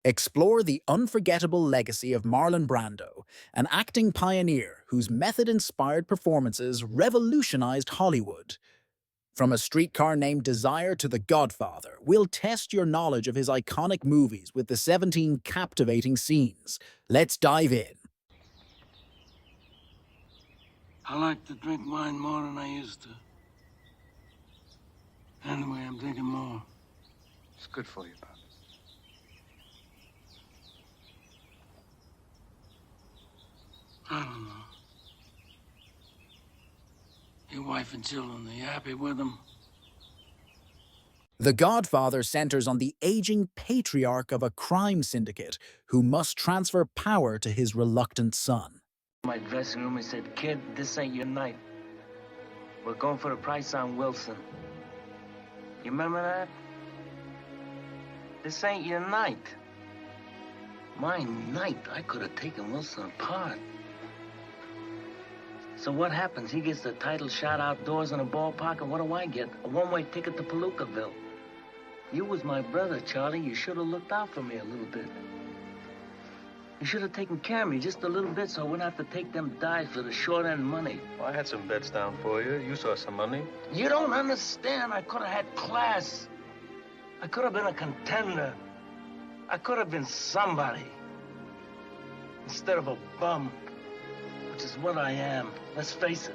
Explore the unforgettable legacy of Marlon Brando, an acting pioneer whose method-inspired performances revolutionized Hollywood. From A Streetcar Named Desire to The Godfather, we'll test your knowledge of his iconic movies with the 17 captivating scenes. Let's dive in. I like to drink wine more than I used to. Anyway, I'm drinking more. It's good for you, Pop. I don't know. Your wife and children, are you happy with them? The Godfather centers on the aging patriarch of a crime syndicate who must transfer power to his reluctant son. My dressing room, he said, "Kid, this ain't your night. We're going for the price on Wilson." You remember that? This ain't your night. My night, I could have taken Wilson apart. So what happens? He gets the title shot outdoors in a ballpark, and what do I get? A one-way ticket to Palookaville. You was my brother, Charlie. You should have looked out for me a little bit. You should have taken care of me just a little bit so I wouldn't have to take them dives for the short-end money. Well, I had some bets down for you. You saw some money. You don't understand. I could have had class. I could have been a contender. I could have been somebody. Instead of a bum, which is what I am. Let's face it.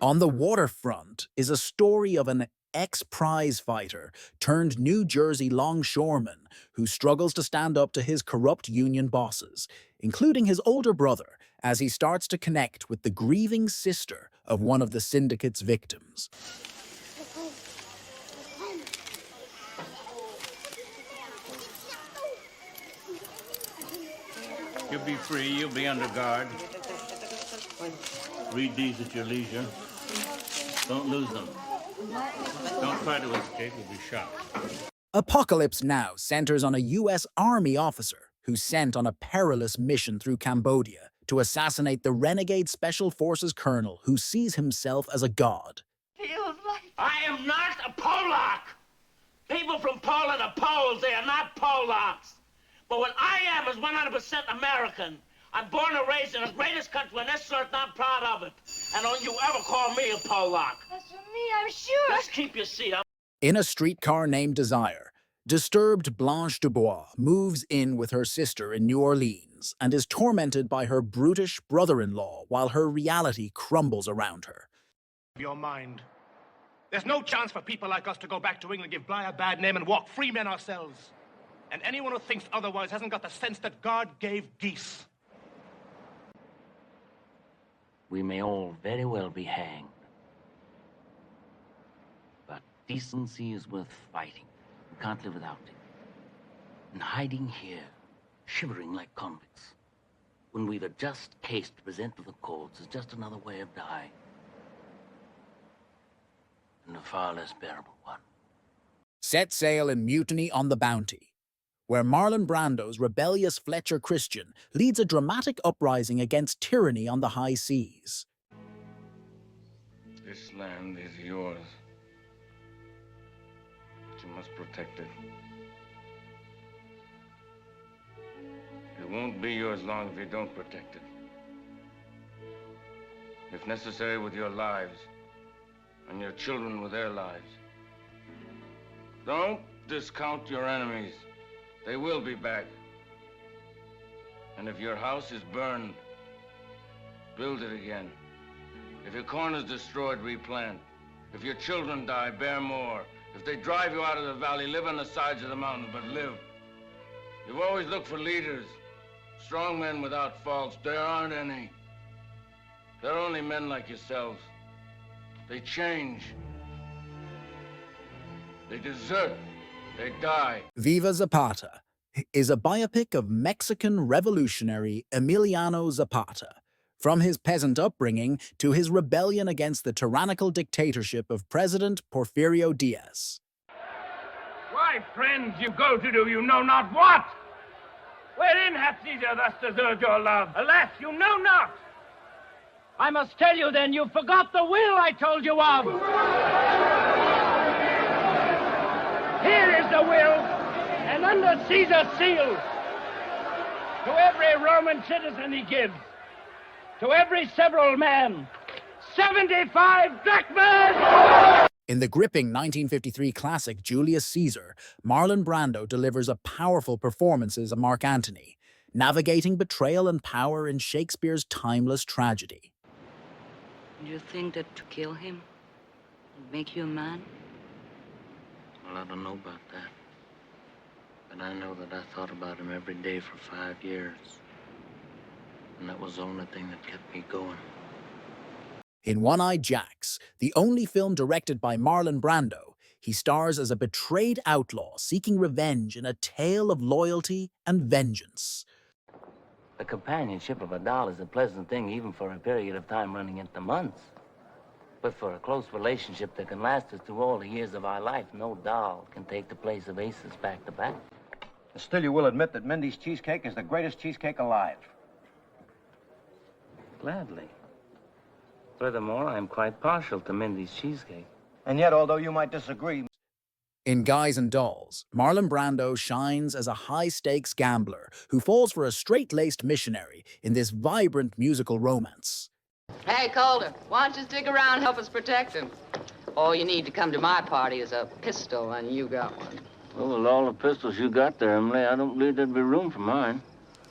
On the Waterfront is a story of an ex-prize fighter turned New Jersey longshoreman who struggles to stand up to his corrupt union bosses, including his older brother, as he starts to connect with the grieving sister of one of the syndicate's victims. You'll be free, you'll be under guard. Read these at your leisure. Don't lose them. Don't try to escape, you'll be shot. Apocalypse Now centers on a U.S. Army officer who's sent on a perilous mission through Cambodia to assassinate the renegade Special Forces colonel who sees himself as a god. I am not a Polak. People from Poland are Poles. They are not Polacks. But what I am is 100% American. I'm born and raised in the greatest country, and this sort I'm proud of it. And don't you ever call me a Polak. As for me, I'm sure. Just keep your seat. In A Streetcar Named Desire, disturbed Blanche Dubois moves in with her sister in New Orleans and is tormented by her brutish brother-in-law while her reality crumbles around her. Your mind. There's no chance for people like us to go back to England, give Bligh a bad name, and walk free men ourselves. And anyone who thinks otherwise hasn't got the sense that God gave geese. We may all very well be hanged. But decency is worth fighting. We can't live without it. And hiding here, shivering like convicts, when we've a just case to present to the courts, is just another way of dying. And a far less bearable one. Set sail in Mutiny on the Bounty, where Marlon Brando's rebellious Fletcher Christian leads a dramatic uprising against tyranny on the high seas. This land is yours. But you must protect it. It won't be yours long if you don't protect it. If necessary, with your lives, and your children with their lives. Don't discount your enemies. They will be back. And if your house is burned, build it again. If your corn is destroyed, replant. If your children die, bear more. If they drive you out of the valley, live on the sides of the mountain, but live. You've always looked for leaders, strong men without faults. There aren't any. They're only men like yourselves. They change. They desert. They die. Viva Zapata is a biopic of Mexican revolutionary Emiliano Zapata, from his peasant upbringing to his rebellion against the tyrannical dictatorship of President Porfirio Diaz. Why, friends, you go to do you know not what? Wherein hath Caesar thus deserved your love? Alas, you know not. I must tell you, then, you forgot the will I told you of. Caesar will and under Caesar's seal. To every Roman citizen he gives, to every several man, 75 drachmas! In the gripping 1953 classic Julius Caesar, Marlon Brando delivers a powerful performance as Mark Antony, navigating betrayal and power in Shakespeare's timeless tragedy. Do you think that to kill him would make you a man? Well, I don't know about that. But I know that I thought about him every day for 5 years. And that was the only thing that kept me going. In One-Eyed Jacks, the only film directed by Marlon Brando, he stars as a betrayed outlaw seeking revenge in a tale of loyalty and vengeance. The companionship of a doll is a pleasant thing even for a period of time running into months. But for a close relationship that can last us through all the years of our life, no doll can take the place of aces back to back. Still, you will admit that Mindy's cheesecake is the greatest cheesecake alive. Gladly. Furthermore, I'm quite partial to Mindy's cheesecake. And yet, although you might disagree... In Guys and Dolls, Marlon Brando shines as a high-stakes gambler who falls for a straight-laced missionary in this vibrant musical romance. Hey, Calder, why don't you stick around and help us protect him? All you need to come to my party is a pistol, and you got one. Well, with all the pistols you got there, Emily, I don't believe there'd be room for mine.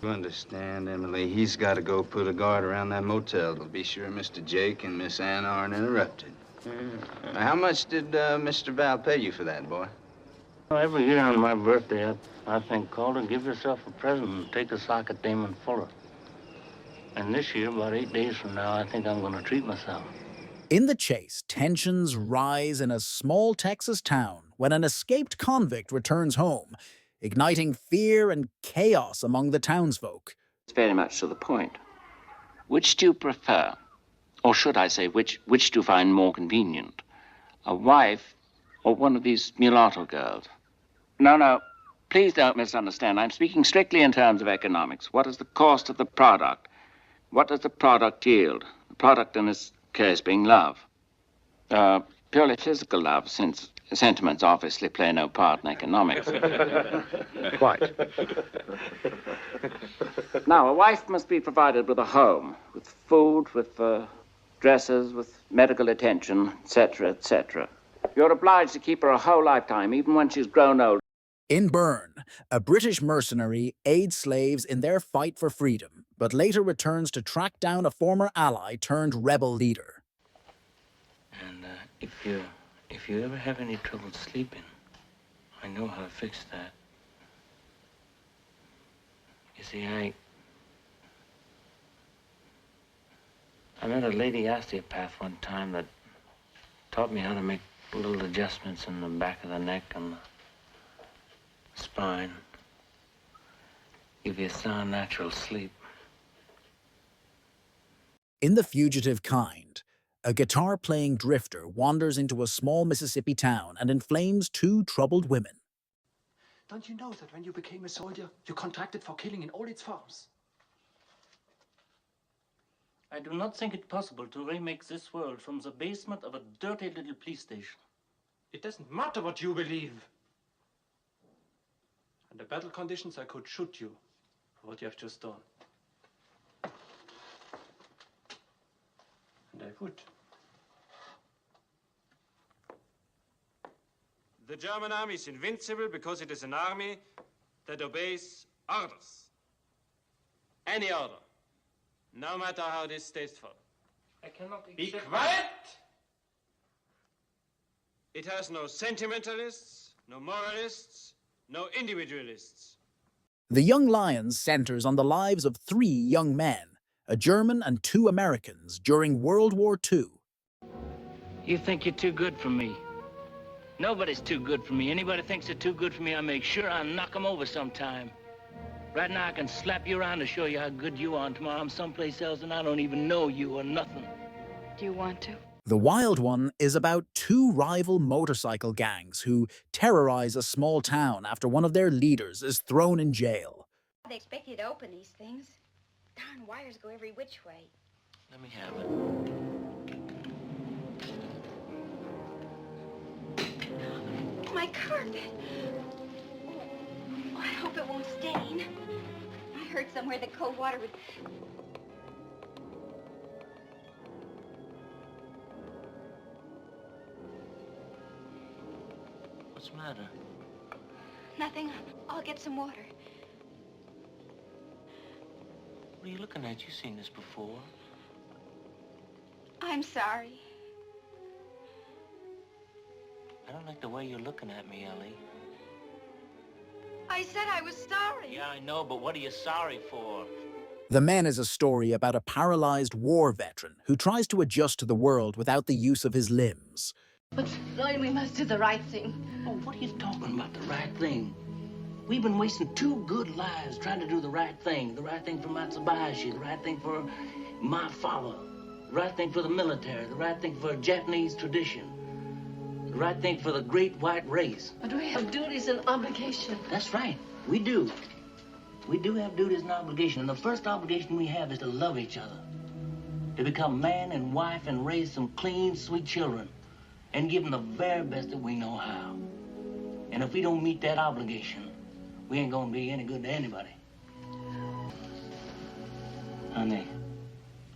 You understand, Emily, he's got to go put a guard around that motel to be sure Mr. Jake and Miss Ann aren't interrupted. Now, how much did Mr. Val pay you for that, boy? Well, every year on my birthday, I think, Calder, give yourself a present and take a sock at Damon Fuller. And this year, about 8 days from now, I think I'm going to treat myself. In the chase, tensions rise in a small Texas town when an escaped convict returns home, igniting fear and chaos among the townsfolk. It's very much to the point. Which do you prefer? Or should I say, which do you find more convenient? A wife or one of these mulatto girls? No, please don't misunderstand. I'm speaking strictly in terms of economics. What is the cost of the product? What does the product yield? The product in this case being love. Purely physical love, since sentiments obviously play no part in economics. Quite. Now, a wife must be provided with a home, with food, with dresses, with medical attention, etc., etc. You're obliged to keep her a whole lifetime, even when she's grown old. In Burn, a British mercenary aids slaves in their fight for freedom, but later returns to track down a former ally turned rebel leader. And if you ever have any trouble sleeping, I know how to fix that. You see, I met a lady osteopath one time that taught me how to make little adjustments in the back of the neck and the spine. Give you a sound, natural sleep. In The Fugitive Kind, a guitar-playing drifter wanders into a small Mississippi town and inflames two troubled women. Don't you know that when you became a soldier, you contracted for killing in all its forms? I do not think it possible to remake this world from the basement of a dirty little police station. It doesn't matter what you believe. Under battle conditions, I could shoot you for what you have just done. And I would. The German army is invincible because it is an army that obeys orders. Any order, no matter how distasteful. I cannot accept... Be quiet! It has no sentimentalists, no moralists, no individualists. The Young Lions centers on the lives of 3 young men, a German and 2 Americans, during World War II. You think you're too good for me. Nobody's too good for me. Anybody thinks they're too good for me, I make sure I knock them over sometime. Right now, I can slap you around to show you how good you are, and tomorrow I'm someplace else and I don't even know you or nothing. Do you want to? The Wild One is about 2 rival motorcycle gangs who terrorize a small town after one of their leaders is thrown in jail. They expect you to open these things. Darn wires go every which way. Let me have it. My carpet. hope it won't stain. I heard somewhere that cold water would... What's the matter? Nothing. I'll get some water. What are you looking at? You've seen this before. I'm sorry. I don't like the way you're looking at me, Ellie. I said I was sorry. Yeah, I know, but what are you sorry for? The Men is a story about a paralyzed war veteran who tries to adjust to the world without the use of his limbs. But, Lloyd, we must do the right thing. Oh, what are you talking about, the right thing? We've been wasting 2 good lives trying to do the right thing. The right thing for Matsubashi, the right thing for my father, the right thing for the military, the right thing for Japanese tradition, the right thing for the great white race. But we have duties and obligations. That's right, we do. We do have duties and obligations, and the first obligation we have is to love each other, to become man and wife and raise some clean, sweet children, and give them the very best that we know how. And if we don't meet that obligation, we ain't gonna be any good to anybody. Honey,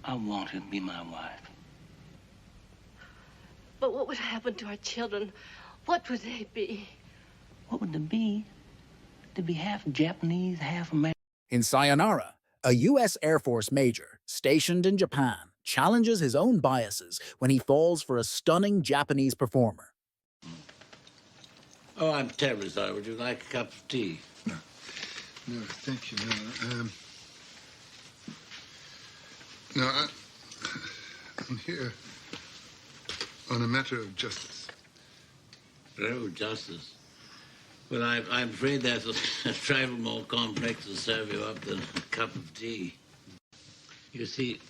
I want you to be my wife. But what would happen to our children? What would they be? What would they be? They'd be half Japanese, half American. In Sayonara, a U.S. Air Force major, stationed in Japan, challenges his own biases when he falls for a stunning Japanese performer. Oh, I'm terribly sorry. Would you like a cup of tea? No, thank you. No, I'm here on a matter of justice. Oh, justice. Well, I'm afraid that's a trifle more complex to serve you up than a cup of tea. You see,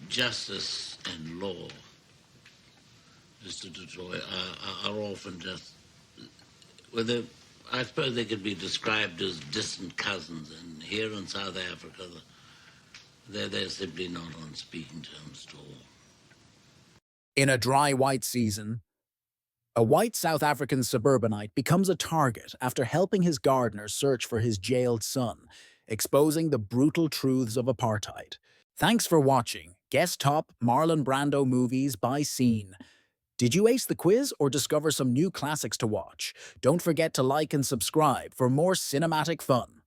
justice and law, Mr. Detroit, are often just... Well, I suppose they could be described as distant cousins, and here in South Africa, they're simply not on speaking terms at all. In a dry white season, a white South African suburbanite becomes a target after helping his gardener search for his jailed son, exposing the brutal truths of apartheid. Thanks for watching Guess Top Marlon Brando Movies by Scene. Did you ace the quiz or discover some new classics to watch? Don't forget to like and subscribe for more cinematic fun.